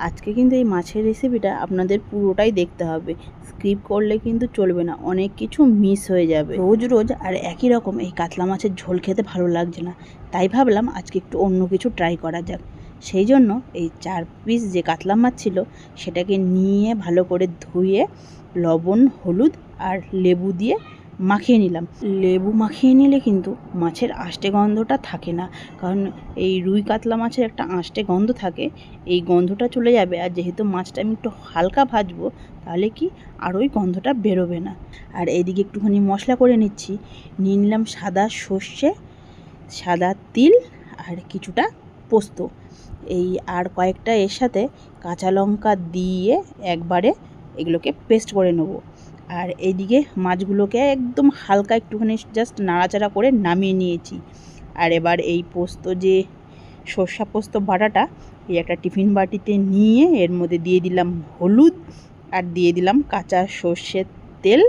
আজকে কিন্তু এই মাছের রেসিপিটা আপনাদের পুরোটাই দেখতে হবে, স্কিপ করলে কিন্তু চলবে না, অনেক কিছু মিস হয়ে যাবে। রোজ রোজ আর একই রকম এই কাতলা মাছের ঝোল খেতে ভালো লাগছে না, তাই ভাবলাম আজকে একটু অন্য কিছু ট্রাই করা যাক। সেই জন্য এই 4 পিস যে কাতলা মাছ ছিল সেটাকে নিয়ে ভালো করে ধুয়ে লবণ, হলুদ আর লেবু দিয়ে মাখিয়ে নিলাম। লেবু মাখিয়ে নিলে কিন্তু মাছের আষ্টে গন্ধটা থাকে না, কারণ এই রুই কাতলা মাছের একটা আষ্টে গন্ধ থাকে, এই গন্ধটা চলে যাবে। আর যেহেতু মাছটা আমি একটু হালকা ভাজবো, তাহলে কি আর ওই গন্ধটা বেরোবে না। আর এইদিকে একটুখানি মশলা করে নিচ্ছি। নিয়ে নিলাম সাদা সর্ষে, সাদা তিল আর কিছুটা পোস্ত, এই আর কয়েকটা এর সাথে কাঁচা লঙ্কা দিয়ে একবারে এগুলোকে পেস্ট করে নেবো। আর এইদিকে মাছগুলোকে একদম হালকা একটুখানি জাস্ট নাড়াচাড়া করে নামিয়ে নিয়েছি। আর এবার এই পোস্ত যে সর্ষা পোস্ত বাটাটা এই একটা টিফিন বাটিতে নিয়ে এর মধ্যে দিয়ে দিলাম হলুদ আর দিয়ে দিলাম কাঁচা সর্ষের তেল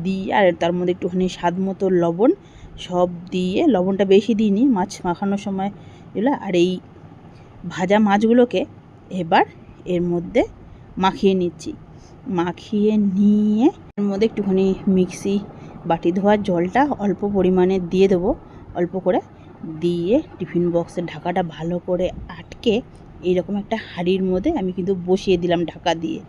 দিয়ে, আর তার মধ্যে একটুখানি স্বাদ মতো লবণ, সব দিয়ে, লবণটা বেশি দিইনি মাছ মাখানোর সময় এগুলো। আর এই ভাজা মাছগুলোকে এবার এর মধ্যে মাখিয়ে নিচ্ছি। মাখিয়ে নিয়ে এর মধ্যে একটুখানি মিক্সি বাটি ধোয়ার জলটা অল্প পরিমাণে দিয়ে দেবো, অল্প করে দিয়ে টিফিন বক্সের ঢাকাটা ভালো করে আটকে এইরকম একটা হাঁড়ির মধ্যে আমি কিন্তু বসিয়ে দিলাম ঢাকা দিয়ে।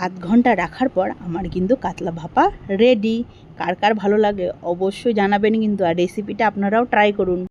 8 ঘন্টা রাখার পর আমার কিন্তু কাতলা ভাপা রেডি। কার কার ভালো লাগে অবশ্যই জানাবেন কিন্তু, আর রেসিপিটা আপনারাও ট্রাই করুন।